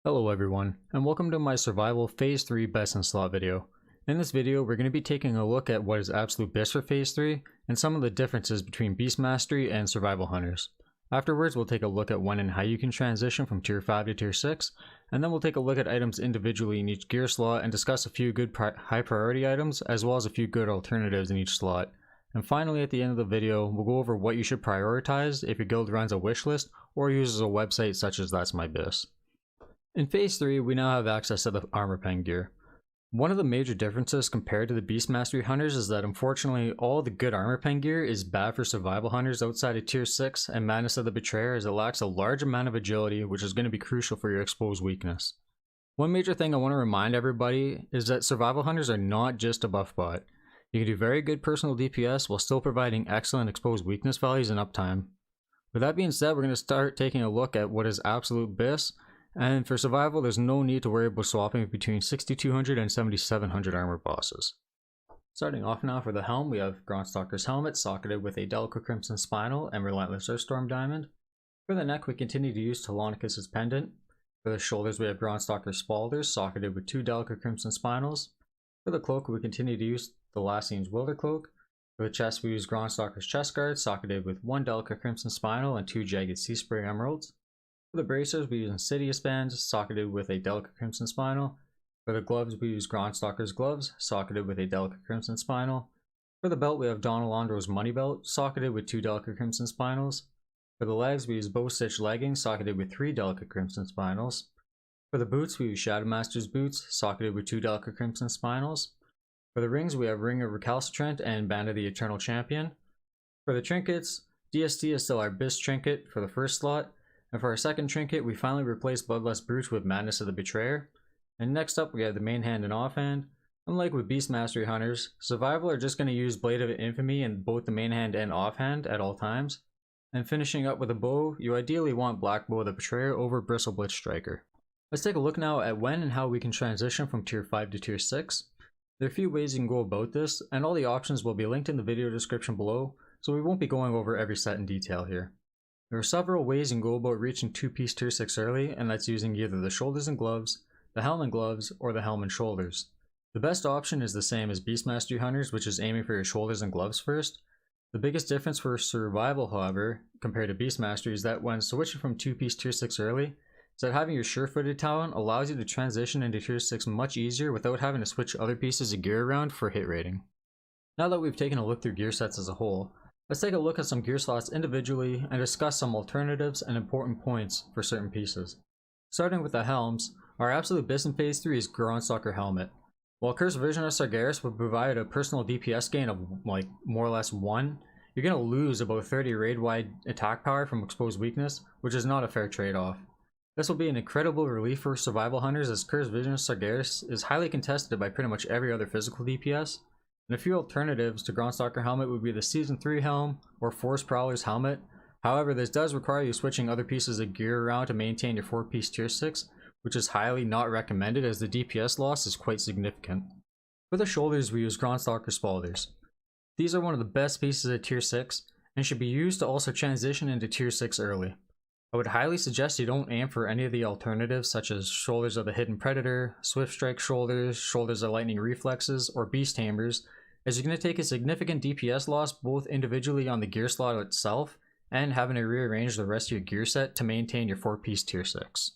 Hello everyone, and welcome to my Survival Phase 3 Best in Slot video. In this video, we're going to be taking a look at what is absolute BiS for Phase 3, and some of the differences between Beast Mastery and Survival Hunters. Afterwards, we'll take a look at when and how you can transition from Tier 5 to Tier 6, and then we'll take a look at items individually in each gear slot and discuss a few good high priority items, as well as a few good alternatives in each slot. And finally, at the end of the video, we'll go over what you should prioritize if your guild runs a wishlist or uses a website such as That's My BiS. In Phase 3, we now have access to the armor pen gear. One of the major differences compared to the Beast Mastery Hunters is that unfortunately all the good armor pen gear is bad for Survival Hunters outside of Tier 6 and Madness of the Betrayer, as it lacks a large amount of agility, which is going to be crucial for your exposed weakness. One major thing I want to remind everybody is that Survival Hunters are not just a buff bot. You can do very good personal DPS while still providing excellent exposed weakness values and uptime. With that being said, we're going to start taking a look at what is absolute BiS, and for survival there's no need to worry about swapping between 6200 and 7700 armor bosses. Starting off now, for the helm we have Gronstalker's helmet socketed with a Delicate Crimson Spinal and Relentless Earthstorm Diamond. For the neck we continue to use Telonicus's Pendant. For the shoulders we have Gronstalker's Spaulders socketed with 2 Delicate Crimson Spinals. For the cloak we continue to use Thalassian's Wilder Cloak. For the chest we use Gronstalker's Chest Guard socketed with 1 Delicate Crimson Spinal and 2 Jagged Sea Spray Emeralds. For the bracers we use Insidious Bands socketed with a Delicate Crimson Spinal. For the gloves we use Gronstalker's Gloves socketed with a Delicate Crimson Spinal. For the belt we have Don Alondro's Money Belt socketed with 2 Delicate Crimson Spinals. For the legs we use Bow Stitch Leggings socketed with 3 Delicate Crimson Spinals. For the boots we use Shadowmaster's Boots socketed with 2 Delicate Crimson Spinals. For the rings we have Ring of Recalcitrant and Band of the Eternal Champion. For the trinkets, DST is still our BiS trinket for the first slot, and for our second trinket we finally replaced Bloodlust Brooch with Madness of the Betrayer. And next up we have the Mainhand and Offhand. Unlike with Beast Mastery Hunters, Survival are just going to use Blade of Infamy in both the Mainhand and Offhand at all times. And finishing up with a bow, you ideally want Black Bow of the Betrayer over Bristle Striker. Let's take a look now at when and how we can transition from Tier 5 to Tier 6. There are a few ways you can go about this, and all the options will be linked in the video description below, so we won't be going over every set in detail here. There are several ways you can go about reaching 2-piece Tier 6 early, and that's using either the shoulders and gloves, the helm and gloves, or the helm and shoulders. The best option is the same as Beast Mastery Hunters, which is aiming for your shoulders and gloves first. The biggest difference for survival, however, compared to Beast Mastery is that when switching from 2-piece Tier 6 early, is that having your sure-footed talent allows you to transition into Tier 6 much easier without having to switch other pieces of gear around for hit rating. Now that we've taken a look through gear sets as a whole, let's take a look at some gear slots individually and discuss some alternatives and important points for certain pieces. Starting with the helms, our absolute BiS in Phase 3 is Gronstalker Helmet. While Cursed Vision of Sargeras would provide a personal DPS gain of like more or less 1, you're going to lose about 30 raid-wide attack power from exposed weakness, which is not a fair trade-off. This will be an incredible relief for Survival Hunters, as Cursed Vision of Sargeras is highly contested by pretty much every other physical DPS. And a few alternatives to Gronstalker Helmet would be the Season 3 Helm or Forest Prowler's Helmet. However, this does require you switching other pieces of gear around to maintain your 4-piece Tier 6, which is highly not recommended as the DPS loss is quite significant. For the shoulders we use Gronstalker Spaulders. These are one of the best pieces of Tier 6 and should be used to also transition into Tier 6 early. I would highly suggest you don't aim for any of the alternatives such as Shoulders of the Hidden Predator, Swift Strike Shoulders, Shoulders of Lightning Reflexes, or Beast Tamers, as you're going to take a significant DPS loss both individually on the gear slot itself and having to rearrange the rest of your gear set to maintain your 4-piece Tier 6.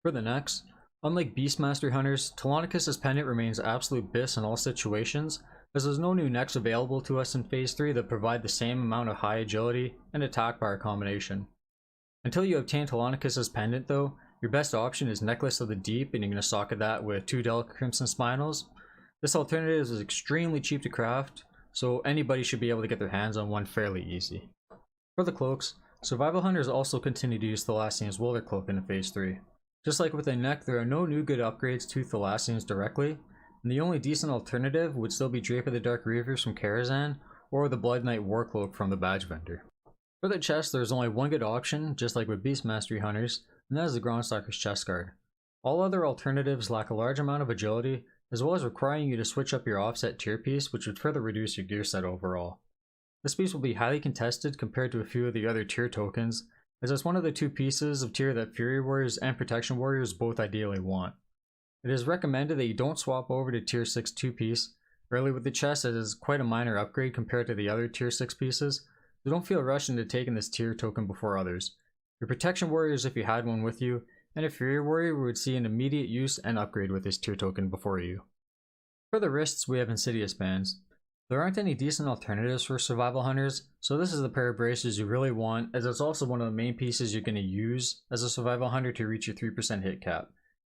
For the necks, unlike Beast Mastery Hunters, Telonicus's Pendant remains absolute BiS in all situations, as there's no new necks available to us in Phase 3 that provide the same amount of high agility and attack power combination. Until you obtain Telonicus's Pendant though, your best option is Necklace of the Deep, and you're going to socket that with 2 Delicate Crimson Spinals. This alternative is extremely cheap to craft, so anybody should be able to get their hands on one fairly easy. For the cloaks, Survival Hunters also continue to use Thalassian's Wilder Cloak in Phase 3. Just like with the neck, there are no new good upgrades to Thalassian's directly, and the only decent alternative would still be Drape of the Dark Reavers from Karazhan, or the Blood Knight War Cloak from the Badge Vendor. For the chest, there's only one good option, just like with Beast Mastery Hunters, and that is the Gronstalker's Chest Guard. All other alternatives lack a large amount of agility, as well as requiring you to switch up your offset tier piece, which would further reduce your gear set overall. This piece will be highly contested compared to a few of the other tier tokens, as it's one of the two pieces of tier that Fury Warriors and Protection Warriors both ideally want. It is recommended that you don't swap over to tier 6 2-piece early with the chest, as it is quite a minor upgrade compared to the other tier 6 pieces, so don't feel rushed into taking this tier token before others. Your Protection Warriors, if you had one with you, and a Fury Warrior would see an immediate use and upgrade with this tier token before you. For the wrists, we have Insidious Bands. There aren't any decent alternatives for survival hunters, so this is the pair of braces you really want, as it's also one of the main pieces you're going to use as a survival hunter to reach your 3% hit cap.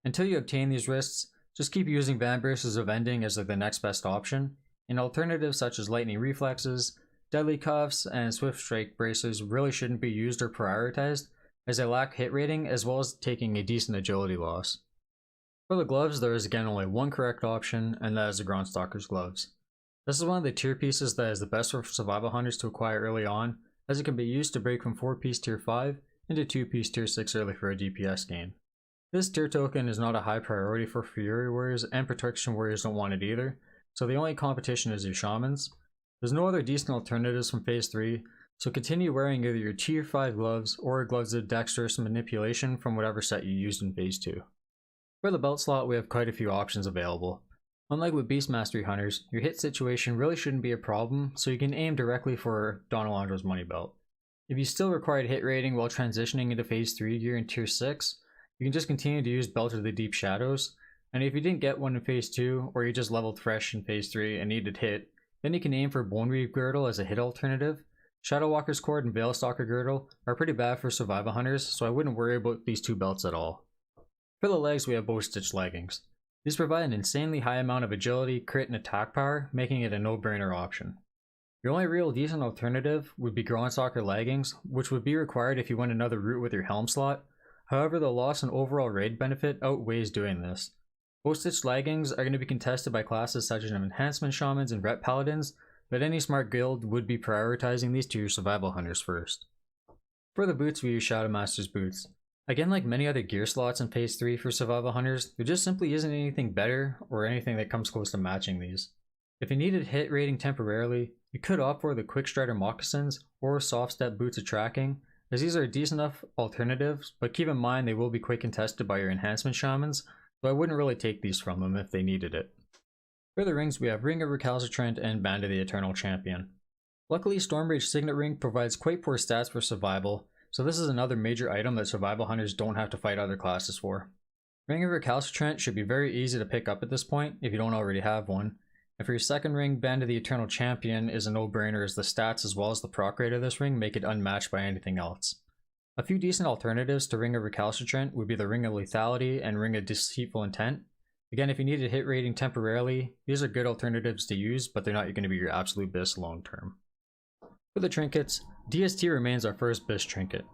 Until you obtain these wrists, just keep using Van Braces of Ending as the next best option, and alternatives such as Lightning Reflexes, Deadly Cuffs, and Swift Strike braces really shouldn't be used or prioritized, as they lack hit rating as well as taking a decent agility loss. For the gloves, there is again only one correct option, and that is the Gronstalker's gloves. This is one of the tier pieces that is the best for survival hunters to acquire early on, as it can be used to break from 4-piece tier 5 into 2-piece tier 6 early for a DPS gain. This tier token is not a high priority for Fury Warriors, and Protection Warriors don't want it either, so the only competition is your Shamans. There's no other decent alternatives from Phase 3, so continue wearing either your tier 5 gloves or gloves of Dexterous Manipulation from whatever set you used in Phase 2. For the belt slot, we have quite a few options available. Unlike with Beast Mastery Hunters, your hit situation really shouldn't be a problem, so you can aim directly for Don Alondra's money belt. If you still required hit rating while transitioning into Phase 3 gear in Tier 6, you can just continue to use Belt of the Deep Shadows, and if you didn't get one in Phase 2, or you just leveled fresh in Phase 3 and needed hit, then you can aim for Bone Reave Girdle as a hit alternative. Shadow Walker's Cord and Veilstalker Girdle are pretty bad for survival hunters, so I wouldn't worry about these two belts at all. For the legs, we have Bow Stitch Leggings. These provide an insanely high amount of agility, crit, and attack power, making it a no-brainer option. Your only real decent alternative would be Gronstalker Leggings, which would be required if you went another route with your helm slot. However, the loss in overall raid benefit outweighs doing this. Bow Stitch Leggings are going to be contested by classes such as Enhancement Shamans and Ret Paladins, but any smart guild would be prioritizing these to your survival hunters first. For the boots, we use Shadow Master's boots. Again, like many other gear slots in Phase 3 for survival hunters, there just simply isn't anything better or anything that comes close to matching these. If you needed hit rating temporarily, you could opt for the Quick Strider Moccasins or Soft Step Boots of Tracking, as these are decent enough alternatives, but keep in mind they will be quite contested by your Enhancement Shamans, so I wouldn't really take these from them if they needed it. For the rings, we have Ring of Recalcitrant and Band of the Eternal Champion. Luckily, Stormrage Signet Ring provides quite poor stats for survival, so this is another major item that survival hunters don't have to fight other classes for. Ring of Recalcitrant should be very easy to pick up at this point if you don't already have one, and for your second ring, Band of the Eternal Champion is a no-brainer, as the stats as well as the proc rate of this ring make it unmatched by anything else. A few decent alternatives to Ring of Recalcitrant would be the Ring of Lethality and Ring of Deceitful Intent. Again, if you needed hit rating temporarily, these are good alternatives to use, but they're not going to be your absolute BiS long term. For the trinkets, DST remains our first BiS trinket.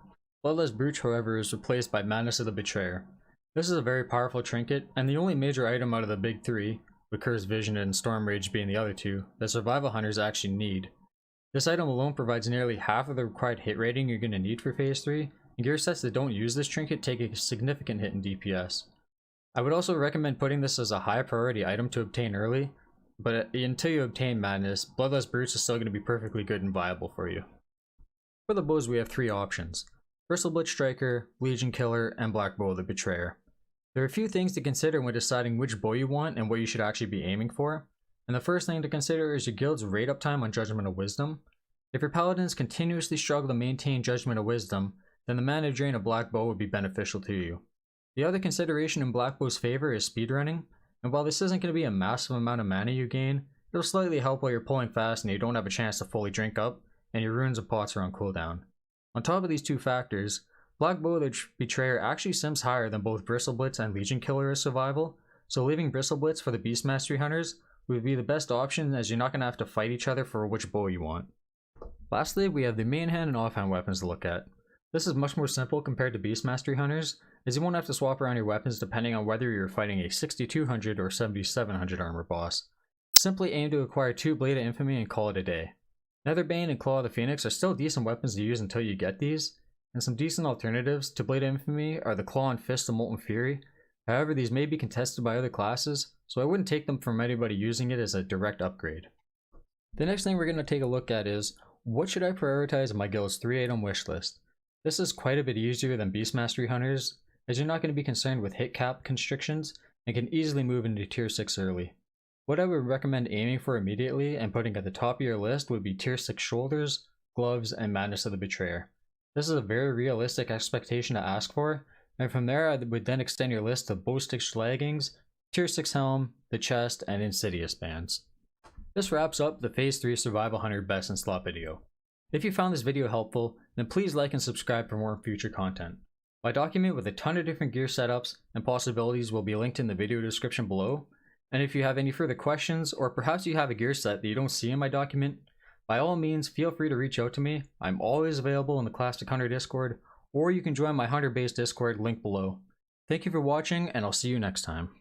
Bloodless Brooch, however, is replaced by Madness of the Betrayer. This is a very powerful trinket, and the only major item out of the big three, with Curse Vision and Storm Rage being the other two, that survival hunters actually need. This item alone provides nearly half of the required hit rating you're going to need for Phase 3, and gear sets that don't use this trinket take a significant hit in DPS. I would also recommend putting this as a high priority item to obtain early, but until you obtain Madness, Bloodless Brooch is still going to be perfectly good and viable for you. For the bows, we have three options: Bristleblitz Striker, Legion Killer, and Black Bow of the Betrayer. There are a few things to consider when deciding which bow you want and what you should actually be aiming for, and the first thing to consider is your guild's raid uptime on Judgment of Wisdom. If your paladins continuously struggle to maintain Judgment of Wisdom, then the mana drain of Black Bow would be beneficial to you. The other consideration in Black Bow's favor is speedrunning, and while this isn't going to be a massive amount of mana you gain, it'll slightly help while you're pulling fast and you don't have a chance to fully drink up, and your runes and pots are on cooldown. On top of these two factors, Black Bow of the Betrayer actually sims higher than both Bristleblitz and Legion Killer as survival, so leaving Bristleblitz for the Beast Mastery Hunters would be the best option, as you're not going to have to fight each other for which bow you want. Lastly, we have the Mainhand and Offhand weapons to look at. This is much more simple compared to Beast Mastery Hunters, as you won't have to swap around your weapons depending on whether you're fighting a 6200 or 7700 armor boss. Simply aim to acquire 2 Blade of Infamy and call it a day. Netherbane and Claw of the Phoenix are still decent weapons to use until you get these, and some decent alternatives to Blade of Infamy are the Claw and Fist of Molten Fury. However, these may be contested by other classes, so I wouldn't take them from anybody using it as a direct upgrade. The next thing we're going to take a look at is, what should I prioritize in my guild's 3 item wish list? This is quite a bit easier than Beast Mastery hunters, as you're not going to be concerned with hit cap constrictions and can easily move into tier 6 early. What I would recommend aiming for immediately and putting at the top of your list would be tier 6 shoulders, gloves, and Madness of the Betrayer. This is a very realistic expectation to ask for, and from there I would then extend your list to bow stitched leggings, tier 6 helm, the chest, and Insidious bands. This wraps up the Phase 3 Survival Hunter Best in Slot video. If you found this video helpful, then please like and subscribe for more future content. My document with a ton of different gear setups and possibilities will be linked in the video description below, and if you have any further questions, or perhaps you have a gear set that you don't see in my document, by all means feel free to reach out to me. I'm always available in the Classic Hunter Discord, or you can join my Hunter Base Discord linked below. Thank you for watching, and I'll see you next time.